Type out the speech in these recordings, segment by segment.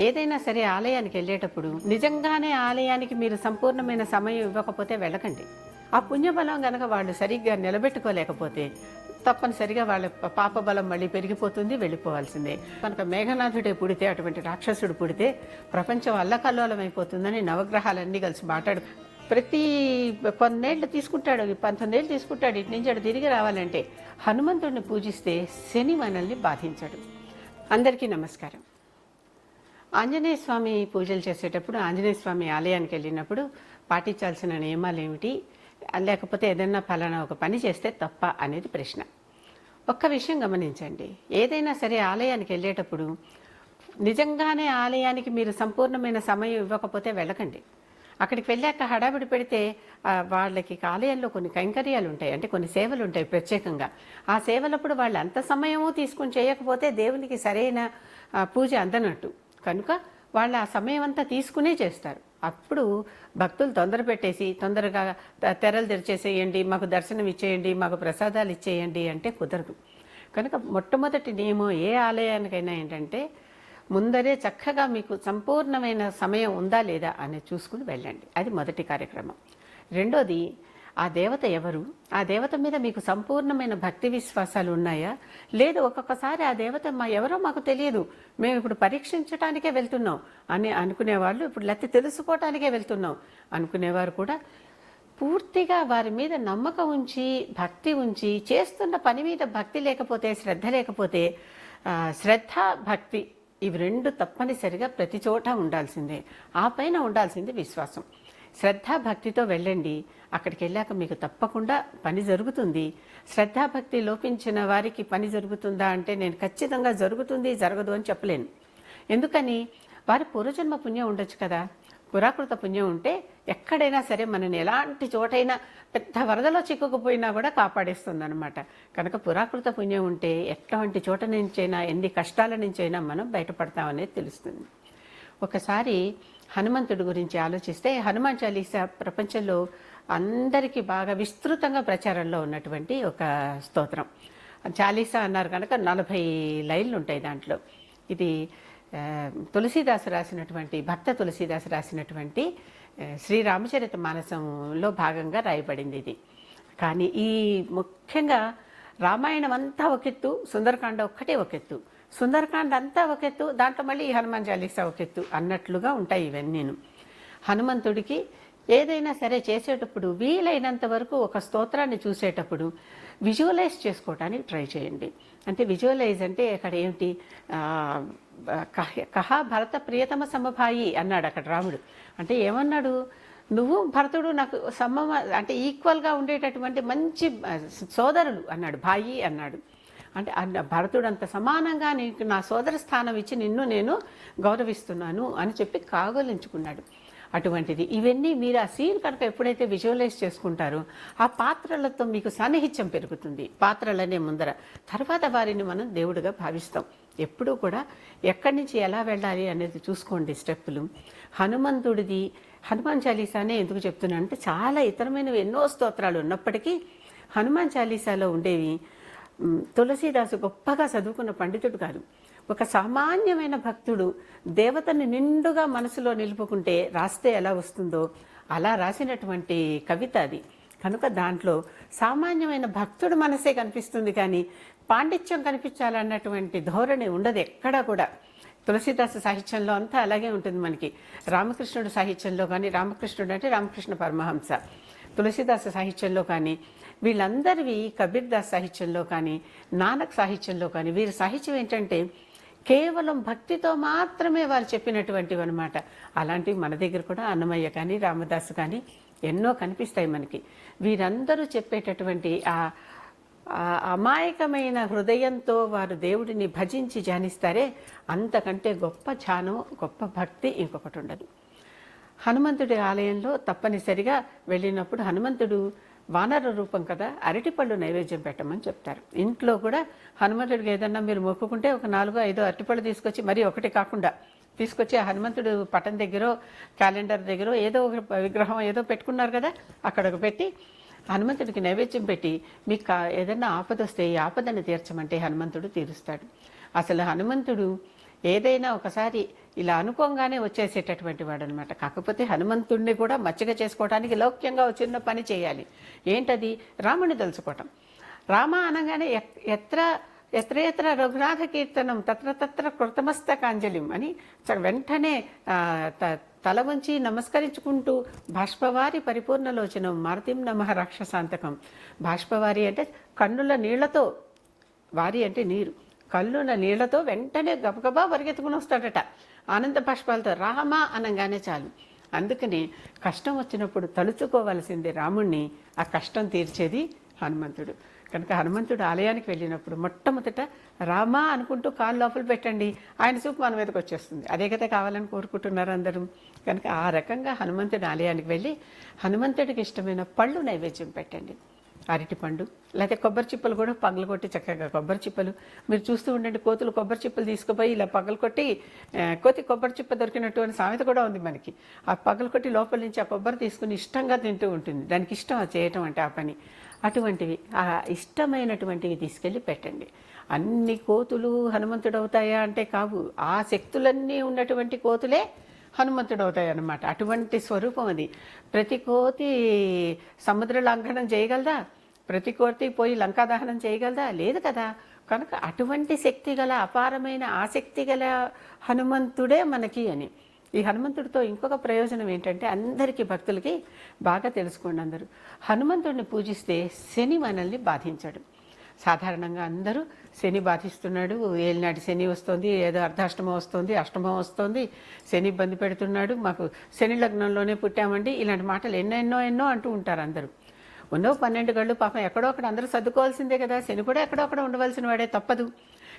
ఏదైనా సరే ఆలయానికి వెళ్ళేటప్పుడు నిజంగానే ఆలయానికి మీరు సంపూర్ణమైన సమయం ఇవ్వకపోతే వెళ్ళకండి. ఆ పుణ్యబలం గనక వాళ్ళు సరిగ్గా నిలబెట్టుకోలేకపోతే తప్పనిసరిగా వాళ్ళ పాపబలం మళ్ళీ పెరిగిపోతుంది, వెళ్ళిపోవాల్సిందే. కనుక మేఘనాథుడే పుడితే, అటువంటి రాక్షసుడు పుడితే ప్రపంచం అల్లకల్లోలం అయిపోతుందని నవగ్రహాలన్నీ కలిసి మాట్లాడు ప్రతి కొన్నేళ్ళు తీసుకుంటాడు, 19 ఏళ్ళు తీసుకుంటాడు ఇటు నుంచి అటు తిరిగి రావాలంటే. హనుమంతుడిని పూజిస్తే శని మనల్ని బాధించాడు. అందరికీ నమస్కారం. ఆంజనేయ స్వామి పూజలు చేసేటప్పుడు, ఆంజనేయ స్వామి ఆలయానికి వెళ్ళినప్పుడు పాటించాల్సిన నియమాలు ఏమిటి, లేకపోతే ఏదైనా ఫలానా ఒక పని చేస్తే తప్ప అనేది ప్రశ్న. ఒక్క విషయం గమనించండి, ఏదైనా సరే ఆలయానికి వెళ్ళేటప్పుడు నిజంగానే ఆలయానికి మీరు సంపూర్ణమైన సమయం ఇవ్వకపోతే వెళ్ళకండి. అక్కడికి వెళ్ళాక హడావిడి పెడితే వాళ్ళకి ఆలయంలో కొన్ని కైంకర్యాలు ఉంటాయి, అంటే కొన్ని సేవలు ఉంటాయి ప్రత్యేకంగా. ఆ సేవలప్పుడు వాళ్ళు అంత సమయము తీసుకుని చేయకపోతే దేవునికి సరైన పూజ అందనట్టు. కనుక వాళ్ళు ఆ సమయం అంతా తీసుకునే చేస్తారు. అప్పుడు భక్తులు తొందర పెట్టేసి తొందరగా తెరలు తెరిచేసేయండి, మాకు దర్శనం ఇచ్చేయండి, మాకు ప్రసాదాలు ఇచ్చేయండి అంటే కుదరదు. కనుక మొట్టమొదటి నియమం ఏ ఆలయానికైనా ఏంటంటే, ముందరే చక్కగా మీకు సంపూర్ణమైన సమయం ఉందా లేదా అని చూసుకుని వెళ్ళండి. అది మొదటి కార్యక్రమం. రెండోది, ఆ దేవత ఎవరు, ఆ దేవత మీద మీకు సంపూర్ణమైన భక్తి విశ్వాసాలు ఉన్నాయా, లేదు ఒక్కొక్కసారి ఆ దేవత ఎవరో మాకు తెలియదు, మేము ఇప్పుడు పరీక్షించడానికే వెళ్తున్నాం అని అనుకునేవాళ్ళు, ఇప్పుడు లేకపోతే తెలుసుకోవటానికే వెళ్తున్నాం అనుకునేవారు కూడా పూర్తిగా వారి మీద నమ్మకం ఉంచి, భక్తి ఉంచి, చేస్తున్న పని మీద భక్తి లేకపోతే, శ్రద్ధ లేకపోతే, శ్రద్ధ భక్తి ఇవి రెండు తప్పనిసరిగా ప్రతి చోట ఉండాల్సిందే. ఆ పైన ఉండాల్సింది విశ్వాసం. శ్రద్ధాభక్తితో వెళ్ళండి. అక్కడికి వెళ్ళాక మీకు తప్పకుండా పని జరుగుతుంది. శ్రద్ధాభక్తి లోపించిన వారికి పని జరుగుతుందా అంటే నేను ఖచ్చితంగా జరుగుతుంది, జరగదు అని చెప్పలేను. ఎందుకని, వారి పూర్వజన్మ పుణ్యం ఉండొచ్చు కదా. పురాకృత పుణ్యం ఉంటే ఎక్కడైనా సరే మనని ఎలాంటి చోటైనా పెద్ద వరదలో చిక్కుకుపోయినా కూడా కాపాడేస్తుంది అనమాట. కనుక పురాకృత పుణ్యం ఉంటే ఎట్లాంటి చోట నుంచైనా, ఎన్ని కష్టాల నుంచైనా మనం బయటపడతామనేది తెలుస్తుంది. ఒకసారి హనుమంతుడి గురించి ఆలోచిస్తే, హనుమాన్ చాలీసా ప్రపంచంలో అందరికీ బాగా విస్తృతంగా ప్రచారంలో ఉన్నటువంటి ఒక స్తోత్రం. చాలీసా అన్నారు కనుక 40 లైన్లు ఉంటాయి దాంట్లో. ఇది తులసీదాసు రాసినటువంటి, భక్త తులసీదాసు రాసినటువంటి శ్రీరామచరిత మానసంలో భాగంగా రాయబడింది ఇది. కానీ ఈ ముఖ్యంగా రామాయణం అంతా ఒకెత్తు, సుందరకాండ ఒక్కటే ఒకెత్తు, సుందరకాండ అంతా ఒకెత్తు, దాంట్లో మళ్ళీ హనుమాన్ చాలీసా ఒకెత్తు అన్నట్లుగా ఉంటాయి ఇవన్నీను. హనుమంతుడికి ఏదైనా సరే చేసేటప్పుడు వీలైనంత వరకు ఒక స్తోత్రాన్ని చూసేటప్పుడు విజువలైజ్ చేసుకోవడానికి ట్రై చేయండి. అంటే విజువలైజ్ అంటే అక్కడ ఏమిటి, కహ భరత ప్రియతమ సమభాయి అన్నాడు అక్కడ రాముడు. అంటే ఏమన్నాడు, నువ్వు భరతుడు నాకు అంటే ఈక్వల్గా ఉండేటటువంటి మంచి సోదరులు అన్నాడు, భాయి అన్నాడు. అంటే భరతుడు అంత సమానంగా నీకు నా సోదర స్థానం ఇచ్చి నిన్ను నేను గౌరవిస్తున్నాను అని చెప్పి కాగలించుకున్నాడు. అటువంటిది ఇవన్నీ మీరు ఆ సీన్ కనుక ఎప్పుడైతే విజువలైజ్ చేసుకుంటారో ఆ పాత్రలతో మీకు సాన్నిహిత్యం పెరుగుతుంది. పాత్రలనే ముందర, తర్వాత వారిని మనం దేవుడిగా భావిస్తాం. ఎప్పుడూ కూడా ఎక్కడి నుంచి ఎలా వెళ్ళాలి అనేది చూసుకోండి స్టెప్పులు. హనుమంతుడిది హనుమాన్ చాలీసానే ఎందుకు చెప్తున్నాను అంటే, చాలా ఇతరమైనవి ఎన్నో స్తోత్రాలు ఉన్నప్పటికీ హనుమాన్ చాలీసాలో ఉండేవి. తులసీదాసు గొప్పగా చదువుకున్న పండితుడు కాదు, ఒక సామాన్యమైన భక్తుడు దేవతని నిండుగా మనసులో నిలుపుకుంటే రాస్తే ఎలా వస్తుందో అలా రాసినటువంటి కవిత అది. కనుక దాంట్లో సామాన్యమైన భక్తుడు మనసే కనిపిస్తుంది, కానీ పాండిత్యం కనిపించాలన్నటువంటి ధోరణి ఉండదు ఎక్కడా కూడా. తులసీదాసు సాహిత్యంలో అంతా అలాగే ఉంటుంది మనకి. రామకృష్ణుడు సాహిత్యంలో కానీ, రామకృష్ణుడు అంటే రామకృష్ణ పరమహంస, తులసీదాసు సాహిత్యంలో కానీ, వీళ్ళందరివి కబీర్ దాస్ సాహిత్యంలో కానీ, నానక్ సాహిత్యంలో కానీ, వీరి సాహిత్యం ఏంటంటే కేవలం భక్తితో మాత్రమే వారు చెప్పినటువంటివి అనమాట. అలాంటివి మన దగ్గర కూడా అన్నమయ్య కానీ, రామదాసు కానీ ఎన్నో కనిపిస్తాయి మనకి. వీరందరూ చెప్పేటటువంటి ఆ అమాయకమైన హృదయంతో వారు దేవుడిని భజించి ధ్యానిస్తారే, అంతకంటే గొప్ప ధ్యానం, గొప్ప భక్తి ఇంకొకటి ఉండదు. హనుమంతుడి ఆలయంలో తప్పనిసరిగా వెళ్ళినప్పుడు హనుమంతుడు వానర రూపం కదా, అరటిపళ్ళు నైవేద్యం పెట్టమని చెప్తారు. ఇంట్లో కూడా హనుమంతుడికి ఏదన్నా మీరు మొక్కుకుంటే ఒక 4-5 అరటిపళ్ళు తీసుకొచ్చి, మరీ ఒకటి కాకుండా తీసుకొచ్చి ఆ హనుమంతుడు పటం దగ్గర, క్యాలెండర్ దగ్గర ఏదో ఒక విగ్రహం ఏదో పెట్టుకున్నారు కదా, అక్కడకు పెట్టి హనుమంతుడికి నైవేద్యం పెట్టి, మీకు ఏదన్నా ఆపద వస్తే ఈ ఆపదను తీర్చమంటే హనుమంతుడు తీరుస్తాడు. అసలు హనుమంతుడు ఏదైనా ఒకసారి ఇలా అనుకోగానే వచ్చేసేటటువంటి వాడు అనమాట. కాకపోతే హనుమంతుడిని కూడా మచ్చిక చేసుకోవడానికి లౌక్యంగా ఒక చిన్న పని చేయాలి. ఏంటది? రాముని తలుచుకోవటం. రామ అనగానే ఎత్ర ఎత్ర ఎత్ర రఘునాథ కీర్తనం తత్ర తత్ర కృతమస్తకాంజలిం అని వెంటనే తల వంచి నమస్కరించుకుంటూ బాష్పవారి పరిపూర్ణలోచనం మారుతిం నమః రాక్షసాంతకం. బాష్పవారి అంటే కన్నుల నీళ్లతో, వారి అంటే నీరు, కళ్ళున నీళ్లతో వెంటనే గబగబా పరిగెత్తుకుని వస్తాడట ఆనంద బాష్పాలతో. రామ అనగానే చాలు. అందుకని కష్టం వచ్చినప్పుడు తలుచుకోవలసింది రాముణ్ణి, ఆ కష్టం తీర్చేది హనుమంతుడు. కనుక హనుమంతుడు ఆలయానికి వెళ్ళినప్పుడు మొట్టమొదట రామా అనుకుంటూ కాళ్ళు లోపల పెట్టండి, ఆయన చూపు మన మీదకి వచ్చేస్తుంది. అదే కదా కావాలని కోరుకుంటున్నారు అందరూ. కనుక ఆ రకంగా హనుమంతుడి ఆలయానికి వెళ్ళి హనుమంతుడికి ఇష్టమైన పళ్ళు నైవేద్యం పెట్టండి. అరటిపండు, లేకపోతే కొబ్బరి చిప్పలు కూడా పగలు కొట్టి చక్కగా కొబ్బరి చిప్పలు మీరు చూస్తూ ఉండండి. కోతులు కొబ్బరి చిప్పలు తీసుకుపోయి ఇలా పగలు కొట్టి కోతి కొబ్బరి చిప్ప దొరికినట్టు అని సామెత కూడా ఉంది మనకి. ఆ పగలు కొట్టి లోపల నుంచి ఆ కొబ్బరి తీసుకుని ఇష్టంగా తింటూ ఉంటుంది. దానికి ఇష్టం చేయటం అంటే ఆ పని. అటువంటివి ఆ ఇష్టమైనటువంటివి తీసుకెళ్ళి పెట్టండి. అన్ని కోతులు హనుమంతుడు అవుతాయా అంటే కావు. ఆ శక్తులన్నీ ఉన్నటువంటి కోతులే హనుమంతుడు అవుతాయి అన్నమాట. అటువంటి స్వరూపం అది. ప్రతి కోతి సముద్ర లంఘనం చేయగలదా? ప్రతి కోతి పోయి లంకా దహనం చేయగలదా? లేదు కదా. కనుక అటువంటి శక్తి గల, అపారమైన ఆసక్తి గల హనుమంతుడే మనకి అని. ఈ హనుమంతుడితో ఇంకొక ప్రయోజనం ఏంటంటే అందరికీ భక్తులకి బాగా తెలుసుకోండి అందరూ. హనుమంతుడిని పూజిస్తే శని మనల్ని బాధించాడు. సాధారణంగా అందరూ శని బాధిస్తున్నాడు, ఏలినాటి శని వస్తుంది, ఏదో అర్ధాష్టమం వస్తుంది, అష్టమం వస్తుంది, శని ఇబ్బంది పెడుతున్నాడు, మాకు శని లగ్నంలోనే పుట్టామండి, ఇలాంటి మాటలు ఎన్నో అంటూ ఉంటారు అందరూ. ఉన్నో 12 గళ్ళు పాపం ఎక్కడో అక్కడ అందరూ సర్దుకోవాల్సిందే కదా. శని కూడా ఎక్కడో అక్కడ ఉండవలసిన వాడే, తప్పదు.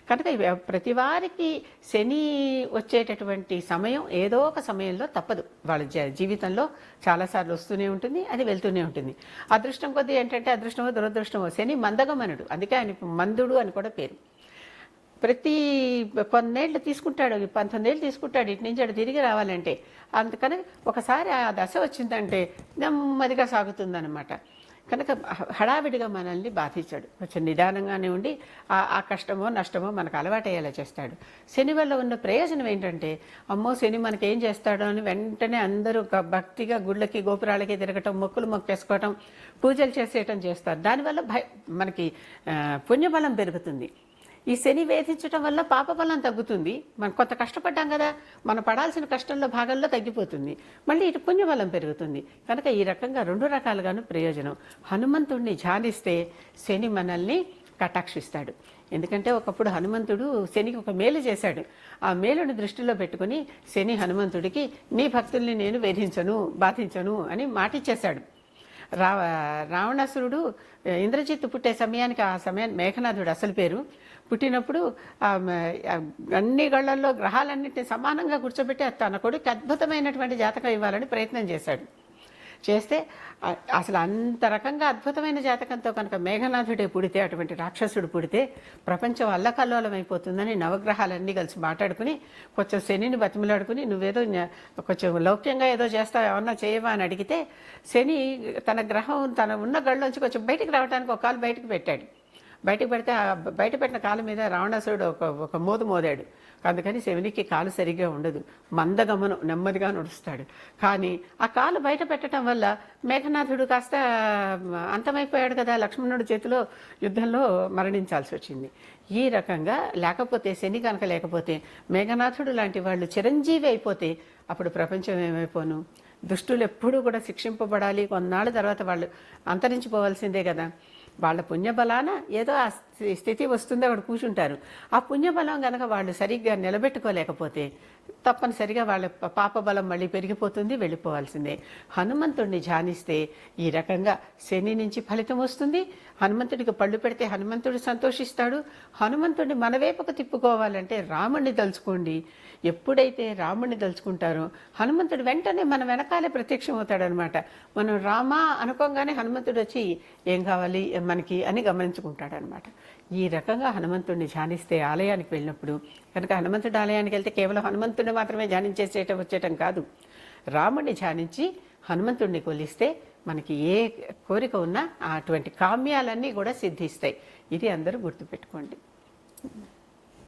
కనుక ప్రతి వారికి శని వచ్చేటటువంటి సమయం ఏదో ఒక సమయంలో తప్పదు. వాళ్ళ జీవితంలో చాలాసార్లు వస్తూనే ఉంటుంది, అది వెళ్తూనే ఉంటుంది. అదృష్టం కొద్దీ ఏంటంటే అదృష్టమో దురదృష్టమో. శని మందగమనుడు, అందుకే ఆయన మందుడు అని కూడా పేరు. ప్రతి కొన్నేళ్ళు తీసుకుంటాడు, 19 ఏళ్ళు తీసుకుంటాడు ఇటు నుంచి అటు తిరిగి రావాలంటే. అందుకని ఒకసారి ఆ దశ వచ్చిందంటే నెమ్మదిగా సాగుతుందన్నమాట. కనుక హడావిడిగా మనల్ని బాధించాడు. కొంచెం నిదానంగానే ఉండి ఆ కష్టమో నష్టమో మనకు అలవాటయ్యేలా చేస్తాడు. శని వల్ల ఉన్న ప్రయోజనం ఏంటంటే, అమ్మో శని మనకేం చేస్తాడో అని వెంటనే అందరూ భక్తిగా గుళ్ళకి గోపురాలకి తిరగటం, మొక్కులు మొక్కేసుకోవటం, పూజలు చేసేయటం చేస్తారు. దానివల్ల మనకి పుణ్యబలం పెరుగుతుంది. ఈ శని వేధించడం వల్ల పాపబలం తగ్గుతుంది. మనం కొంత కష్టపడ్డాం కదా, మనం పడాల్సిన కష్టంలో భాగంలో తగ్గిపోతుంది. మళ్ళీ ఇటు పుణ్యబలం పెరుగుతుంది. కనుక ఈ రకంగా 2 రకాలుగాను ప్రయోజనం. హనుమంతుడిని ధ్యానిస్తే శని మనల్ని కటాక్షిస్తాడు. ఎందుకంటే ఒకప్పుడు హనుమంతుడు శనికి ఒక మేలు చేశాడు. ఆ మేలుని దృష్టిలో పెట్టుకుని శని హనుమంతుడికి నీ భక్తుల్ని నేను వేధించను, బాధించను అని మాటిచ్చేశాడు. రావణాసురుడు ఇంద్రజిత్తు పుట్టే సమయానికి, ఆ సమయాన్ని మేఘనాథుడు అసలు పేరు, పుట్టినప్పుడు అన్ని గళ్లల్లో గ్రహాలన్నింటినీ సమానంగా కూర్చోబెట్టి తన కొడుకు అద్భుతమైనటువంటి జాతకం ఇవ్వాలని ప్రయత్నం చేశాడు. చేస్తే అసలు అంత రకంగా అద్భుతమైన జాతకంతో కనుక మేఘనాథుడే పుడితే, అటువంటి రాక్షసుడు పుడితే ప్రపంచం అల్లకల్లోలం అయిపోతుందని నవగ్రహాలన్నీ కలిసి మాట్లాడుకుని కొంచెం శనిని బతిమలాడుకుని నువ్వేదో కొంచెం లౌక్యంగా ఏదో చేస్తావు, ఏమన్నా చేయవా అని అడిగితే శని తన గ్రహం తన ఉన్న గళ్ళలోంచి కొంచెం బయటికి రావడానికి ఒక కాలు బయటకు పెట్టాడు. బయటకు పెడితే ఆ బయట పెట్టిన కాలు మీద రావణాసురుడు ఒక మోదాడు. అందుకని శనికి కాలు సరిగ్గా ఉండదు, మందగమనం, నెమ్మదిగా నడుస్తాడు. కానీ ఆ కాలు బయట పెట్టడం వల్ల మేఘనాథుడు కాస్త అంతమైపోయాడు కదా, లక్ష్మణుడి చేతిలో యుద్ధంలో మరణించాల్సి వచ్చింది. ఈ రకంగా లేకపోతే శని కనుక లేకపోతే మేఘనాథుడు లాంటి వాళ్ళు చిరంజీవి అయిపోతే అప్పుడు ప్రపంచం ఏమైపోను. దుష్టులు ఎప్పుడూ కూడా శిక్షింపబడాలి, కొన్నాళ్ళ తర్వాత వాళ్ళు అంతరించిపోవాల్సిందే కదా. వాళ్ళ పుణ్యబలాన ఏదో ఆ స్థితి వస్తుందో అక్కడ కూర్చుంటారు. ఆ పుణ్యబలం కనుక వాళ్ళు సరిగ్గా నిలబెట్టుకోలేకపోతే తప్పనిసరిగా వాళ్ళ పాపబలం మళ్ళీ పెరిగిపోతుంది, వెళ్ళిపోవాల్సిందే. హనుమంతుడిని ధ్యానిస్తే ఈ రకంగా శని నుంచి ఫలితం వస్తుంది. హనుమంతుడికి పళ్ళు పెడితే హనుమంతుడు సంతోషిస్తాడు. హనుమంతుడిని మన వైపుకు తిప్పుకోవాలంటే రాముడిని తలుచుకోండి. ఎప్పుడైతే రాముడిని తలుచుకుంటారో హనుమంతుడు వెంటనే మన వెనకాలే ప్రత్యక్షం అవుతాడనమాట. మనం రామా అనుకోగానే హనుమంతుడు వచ్చి ఏం కావాలి మనకి అని గమనించుకుంటాడనమాట. ఈ రకంగా హనుమంతుడిని ధ్యానిస్తే ఆలయానికి వెళ్ళినప్పుడు, కనుక హనుమంతుడి ఆలయానికి వెళ్తే కేవలం హనుమంతుడిని మాత్రమే ధ్యానించేసేయటం వచ్చేయటం కాదు, రాముడిని ధ్యానించి హనుమంతుడిని కొలిస్తే మనకి ఏ కోరిక ఉన్నా అటువంటి కామ్యాలన్నీ కూడా సిద్ధిస్తాయి. ఇది అందరూ గుర్తుపెట్టుకోండి.